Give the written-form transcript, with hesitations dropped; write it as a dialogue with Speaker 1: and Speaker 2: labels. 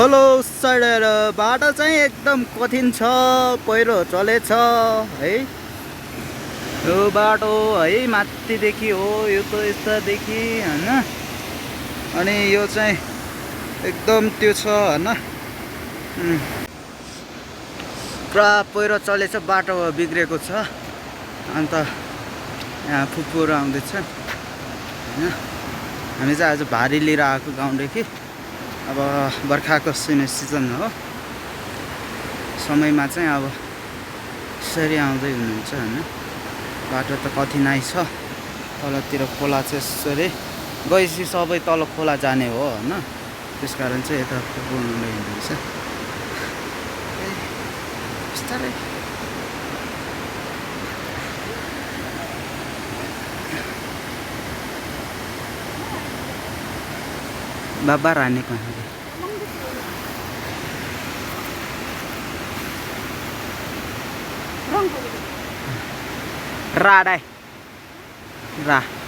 Speaker 1: ठुलो सडक बाटो चाहिँ एकदम कठिन छ, पहिरो चलेछ है। यो बाटो है माथिदेखि हो, यो त यतादेखि हैन, अनि यो चाहिँ एकदम त्यो छ हैन। पुरा पहिरो चलेछ, बाटो बिग्रेको छ। अन्त यहाँ फुपूहरू आउँदैछ हैन। हामी चाहिँ आज भारी लिएर आएको गाउँदेखि। अब बर्खाको सिजन हो, समयमा चाहिँ अब यसरी आउँदै हुनुहुन्छ हैन। बाटो त कठिनाइ छ, तलतिर खोला चाहिँ यसरी गएपछि सबै तल खोला जाने हो हैन। त्यसकारण चाहिँ यता बोल्नु हिँड्नुहुन्छ। बिस्तारै बाबा रानी कहाँ गए? Ra đây. Ra.